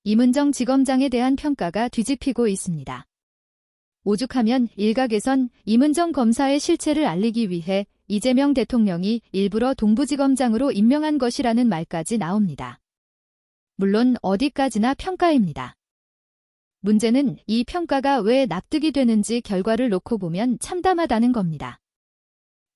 임은정 지검장에 대한 평가가 뒤집히고 있습니다. 오죽하면 일각에선 임은정 검사의 실체를 알리기 위해 이재명 대통령이 일부러 동부지검장으로 임명한 것이라는 말까지 나옵니다. 물론 어디까지나 평가입니다. 문제는 이 평가가 왜 납득이 되는지 결과를 놓고 보면 참담하다는 겁니다.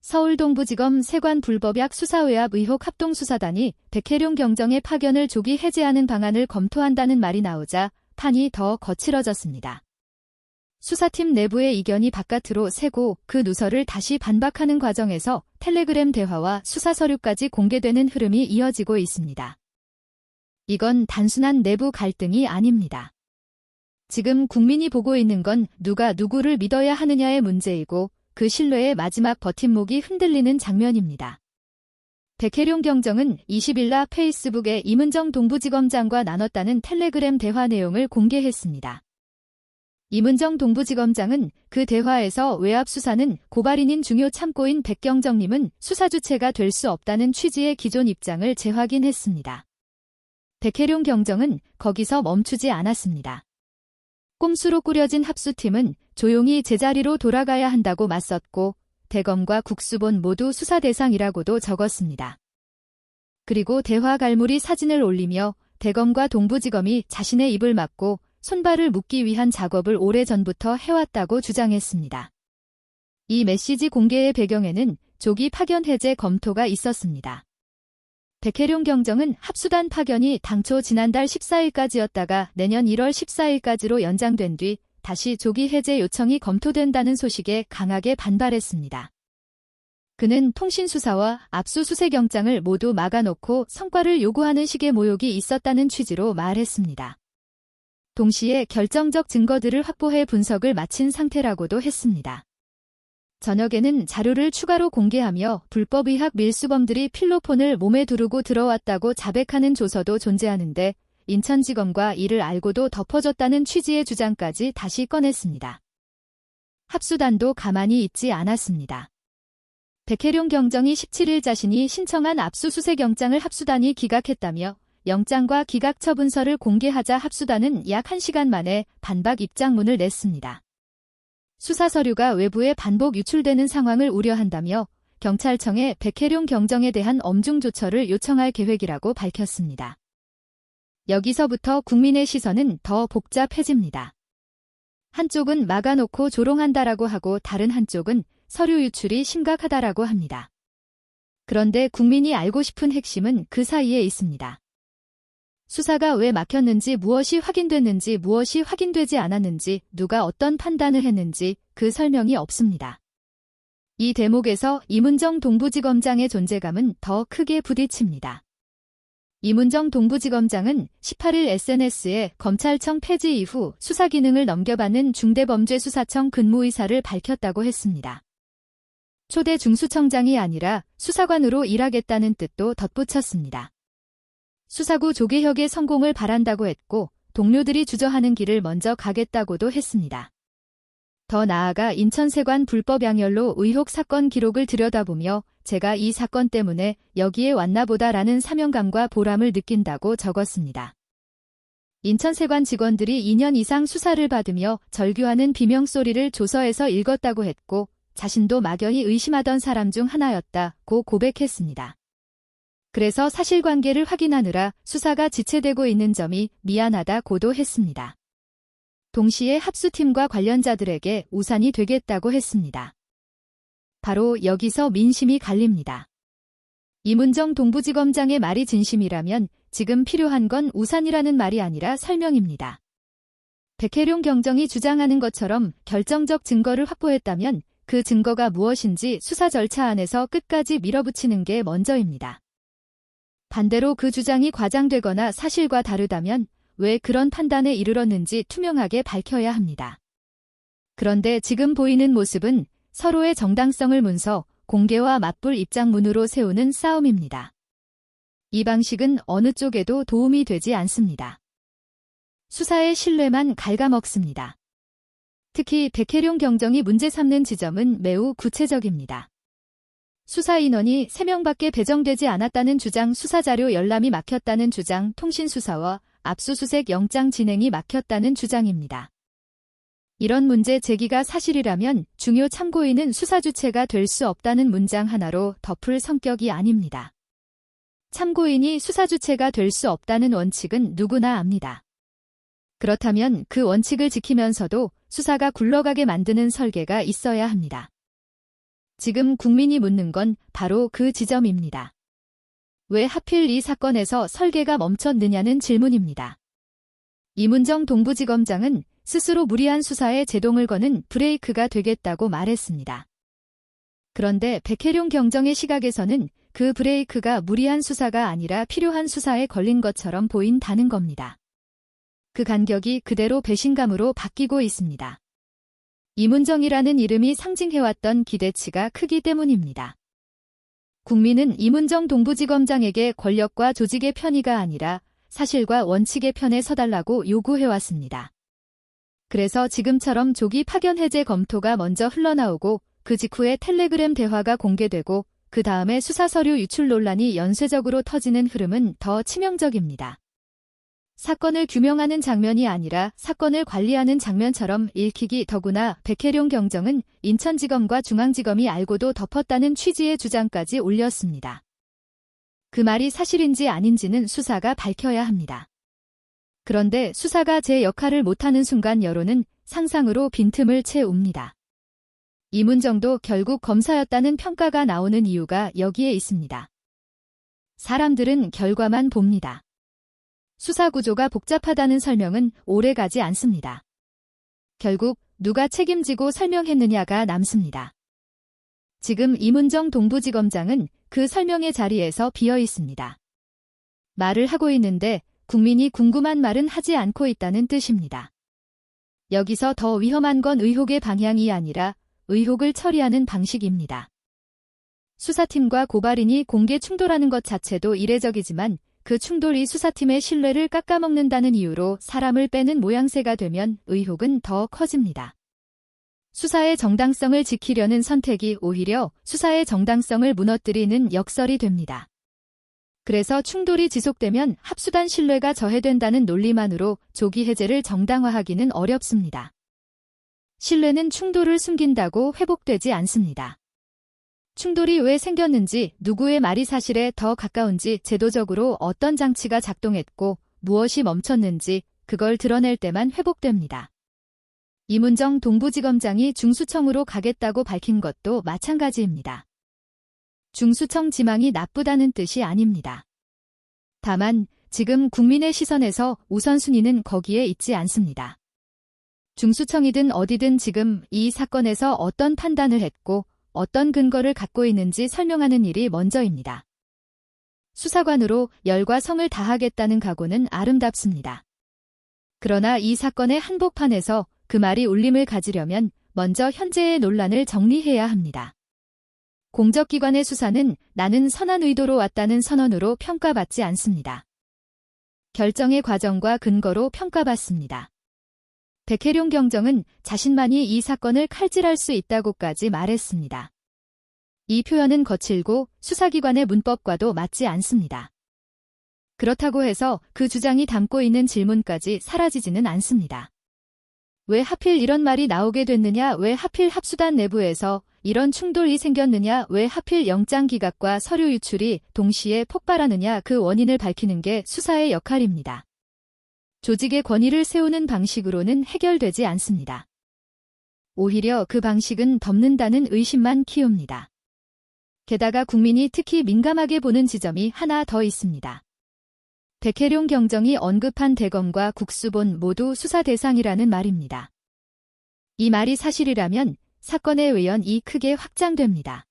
서울동부지검 세관 불법약 수사외압 의혹 합동수사단이 백혜룡 경정의 파견을 조기 해제하는 방안을 검토한다는 말이 나오자 판이 더 거칠어졌습니다. 수사팀 내부의 이견이 바깥으로 새고 그 누설을 다시 반박하는 과정에서 텔레그램 대화와 수사 서류까지 공개되는 흐름이 이어지고 있습니다. 이건 단순한 내부 갈등이 아닙니다. 지금 국민이 보고 있는 건 누가 누구를 믿어야 하느냐의 문제이고 그 신뢰의 마지막 버팀목이 흔들리는 장면입니다. 백혜룡 경정은 20일 날 페이스북에 임은정 동부지검장과 나눴다는 텔레그램 대화 내용을 공개했습니다. 임은정 동부지검장은 그 대화에서 외압 수사는 고발인인 중요 참고인 백경정님은 수사 주체가 될 수 없다는 취지의 기존 입장을 재확인했습니다. 백혜룡 경정은 거기서 멈추지 않았습니다. 꼼수로 꾸려진 합수팀은 조용히 제자리로 돌아가야 한다고 맞섰고 대검과 국수본 모두 수사 대상이라고도 적었습니다. 그리고 대화 갈무리 사진을 올리며 대검과 동부지검이 자신의 입을 막고 손발을 묶기 위한 작업을 오래전부터 해왔다고 주장했습니다. 이 메시지 공개의 배경에는 조기 파견 해제 검토가 있었습니다. 백혜룡 경정은 합수단 파견이 당초 지난달 14일까지였다가 내년 1월 14일까지로 연장된 뒤 다시 조기 해제 요청이 검토된다는 소식에 강하게 반발했습니다. 그는 통신수사와 압수수색영장을 모두 막아놓고 성과를 요구하는 식의 모욕이 있었다는 취지로 말했습니다. 동시에 결정적 증거들을 확보해 분석을 마친 상태라고도 했습니다. 저녁에는 자료를 추가로 공개하며 불법의학 밀수범들이 필로폰을 몸에 두르고 들어왔다고 자백하는 조서도 존재하는데 인천지검과 이를 알고도 덮어줬다는 취지의 주장까지 다시 꺼냈습니다. 합수단도 가만히 있지 않았습니다. 백혜룡 경정이 17일 자신이 신청한 압수수색영장을 합수단이 기각했다며 영장과 기각 처분서를 공개하자 합수단은 약 1시간 만에 반박 입장문을 냈습니다. 수사 서류가 외부에 반복 유출되는 상황을 우려한다며 경찰청에 백혜룡 경정에 대한 엄중 조처를 요청할 계획이라고 밝혔습니다. 여기서부터 국민의 시선은 더 복잡해집니다. 한쪽은 막아놓고 조롱한다라고 하고 다른 한쪽은 서류 유출이 심각하다라고 합니다. 그런데 국민이 알고 싶은 핵심은 그 사이에 있습니다. 수사가 왜 막혔는지, 무엇이 확인됐는지, 무엇이 확인되지 않았는지, 누가 어떤 판단을 했는지 그 설명이 없습니다. 이 대목에서 임은정 동부지검장의 존재감은 더 크게 부딪힙니다. 임은정 동부지검장은 18일 SNS에 검찰청 폐지 이후 수사 기능을 넘겨받는 중대범죄수사청 근무 의사를 밝혔다고 했습니다. 초대 중수청장이 아니라 수사관으로 일하겠다는 뜻도 덧붙였습니다. 수사구 조계혁의 성공을 바란다고 했고 동료들이 주저하는 길을 먼저 가겠다고도 했습니다. 더 나아가 인천세관 불법 양열로 의혹 사건 기록을 들여다보며 제가 이 사건 때문에 여기에 왔나 보다라는 사명감과 보람을 느낀다고 적었습니다. 인천세관 직원들이 2년 이상 수사를 받으며 절규하는 비명소리를 조서에서 읽었다고 했고 자신도 막연히 의심하던 사람 중 하나였다고 고백했습니다. 그래서 사실관계를 확인하느라 수사가 지체되고 있는 점이 미안하다고도 했습니다. 동시에 합수팀과 관련자들에게 우산이 되겠다고 했습니다. 바로 여기서 민심이 갈립니다. 임은정 동부지검장의 말이 진심이라면 지금 필요한 건 우산이라는 말이 아니라 설명입니다. 백혜룡 경정이 주장하는 것처럼 결정적 증거를 확보했다면 그 증거가 무엇인지 수사 절차 안에서 끝까지 밀어붙이는 게 먼저입니다. 반대로 그 주장이 과장되거나 사실과 다르다면 왜 그런 판단에 이르렀는지 투명하게 밝혀야 합니다. 그런데 지금 보이는 모습은 서로의 정당성을 문서, 공개와 맞불 입장문으로 세우는 싸움입니다. 이 방식은 어느 쪽에도 도움이 되지 않습니다. 수사의 신뢰만 갉아먹습니다. 특히 백혜룡 경정이 문제 삼는 지점은 매우 구체적입니다. 수사 인원이 3명밖에 배정되지 않았다는 주장, 수사자료 열람이 막혔다는 주장, 통신수사와 압수수색 영장 진행이 막혔다는 주장입니다. 이런 문제 제기가 사실이라면 중요 참고인은 수사 주체가 될 수 없다는 문장 하나로 덮을 성격이 아닙니다. 참고인이 수사 주체가 될 수 없다는 원칙은 누구나 압니다. 그렇다면 그 원칙을 지키면서도 수사가 굴러가게 만드는 설계가 있어야 합니다. 지금 국민이 묻는 건 바로 그 지점입니다. 왜 하필 이 사건에서 설계가 멈췄느냐는 질문입니다. 이문정 동부지검장은 스스로 무리한 수사에 제동을 거는 브레이크가 되겠다고 말했습니다. 그런데 백혜룡 경정의 시각에서는 그 브레이크가 무리한 수사가 아니라 필요한 수사에 걸린 것처럼 보인다는 겁니다. 그 간격이 그대로 배신감으로 바뀌고 있습니다. 이문정이라는 이름이 상징해왔던 기대치가 크기 때문입니다. 국민은 이문정 동부지검장에게 권력과 조직의 편의가 아니라 사실과 원칙의 편에 서달라고 요구해왔습니다. 그래서 지금처럼 조기 파견 해제 검토가 먼저 흘러나오고 그 직후에 텔레그램 대화가 공개되고 그 다음에 수사 서류 유출 논란이 연쇄적으로 터지는 흐름은 더 치명적입니다. 사건을 규명하는 장면이 아니라 사건을 관리하는 장면처럼 읽히기 더구나 백혜룡 경정은 인천지검과 중앙지검이 알고도 덮었다는 취지의 주장까지 올렸습니다. 그 말이 사실인지 아닌지는 수사가 밝혀야 합니다. 그런데 수사가 제 역할을 못하는 순간 여론은 상상으로 빈틈을 채웁니다. 이문정도 결국 검사였다는 평가가 나오는 이유가 여기에 있습니다. 사람들은 결과만 봅니다. 수사 구조가 복잡하다는 설명은 오래가지 않습니다. 결국 누가 책임지고 설명했느냐가 남습니다. 지금 이문정 동부지검장은 그 설명의 자리에서 비어 있습니다. 말을 하고 있는데 국민이 궁금한 말은 하지 않고 있다는 뜻입니다. 여기서 더 위험한 건 의혹의 방향이 아니라 의혹을 처리하는 방식입니다. 수사팀과 고발인이 공개 충돌하는 것 자체도 이례적이지만 그 충돌이 수사팀의 신뢰를 깎아먹는다는 이유로 사람을 빼는 모양새가 되면 의혹은 더 커집니다. 수사의 정당성을 지키려는 선택이 오히려 수사의 정당성을 무너뜨리는 역설이 됩니다. 그래서 충돌이 지속되면 합수단 신뢰가 저해된다는 논리만으로 조기 해제를 정당화하기는 어렵습니다. 신뢰는 충돌을 숨긴다고 회복되지 않습니다. 충돌이 왜 생겼는지, 누구의 말이 사실에 더 가까운지, 제도적으로 어떤 장치가 작동했고 무엇이 멈췄는지 그걸 드러낼 때만 회복됩니다. 이문정 동부지검장이 중수청으로 가겠다고 밝힌 것도 마찬가지입니다. 중수청 지망이 나쁘다는 뜻이 아닙니다. 다만 지금 국민의 시선에서 우선순위는 거기에 있지 않습니다. 중수청이든 어디든 지금 이 사건에서 어떤 판단을 했고 어떤 근거를 갖고 있는지 설명하는 일이 먼저입니다. 수사관으로 열과 성을 다하겠다는 각오는 아름답습니다. 그러나 이 사건의 한복판에서 그 말이 울림을 가지려면 먼저 현재의 논란을 정리해야 합니다. 공적기관의 수사는 나는 선한 의도로 왔다는 선언으로 평가받지 않습니다. 결정의 과정과 근거로 평가받습니다. 백혜룡 경정은 자신만이 이 사건을 칼질할 수 있다고까지 말했습니다. 이 표현은 거칠고 수사기관의 문법과도 맞지 않습니다. 그렇다고 해서 그 주장이 담고 있는 질문까지 사라지지는 않습니다. 왜 하필 이런 말이 나오게 됐느냐, 왜 하필 합수단 내부에서 이런 충돌이 생겼느냐, 왜 하필 영장 기각과 서류 유출이 동시에 폭발하느냐, 그 원인을 밝히는 게 수사의 역할입니다. 조직의 권위를 세우는 방식으로는 해결되지 않습니다. 오히려 그 방식은 덮는다는 의심만 키웁니다. 게다가 국민이 특히 민감하게 보는 지점이 하나 더 있습니다. 백혜룡 경정이 언급한 대검과 국수본 모두 수사 대상이라는 말입니다. 이 말이 사실이라면 사건의 외연이 크게 확장됩니다.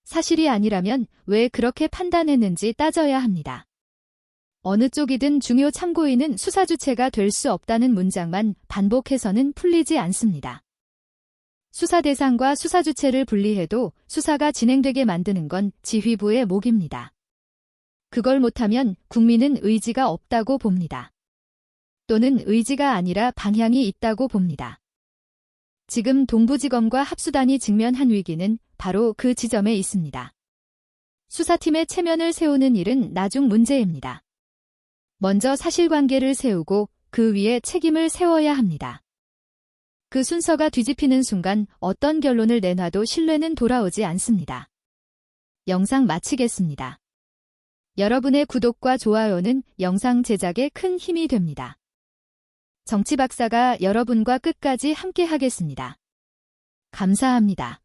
사실이 아니라면 왜 그렇게 판단했는지 따져야 합니다. 어느 쪽이든 중요 참고인은 수사 주체가 될 수 없다는 문장만 반복해서는 풀리지 않습니다. 수사 대상과 수사 주체를 분리해도 수사가 진행되게 만드는 건 지휘부의 몫입니다. 그걸 못하면 국민은 의지가 없다고 봅니다. 또는 의지가 아니라 방향이 있다고 봅니다. 지금 동부지검과 합수단이 직면한 위기는 바로 그 지점에 있습니다. 수사팀의 체면을 세우는 일은 나중 문제입니다. 먼저 사실관계를 세우고 그 위에 책임을 세워야 합니다. 그 순서가 뒤집히는 순간 어떤 결론을 내놔도 신뢰는 돌아오지 않습니다. 영상 마치겠습니다. 여러분의 구독과 좋아요는 영상 제작에 큰 힘이 됩니다. 정치 박사가 여러분과 끝까지 함께 하겠습니다. 감사합니다.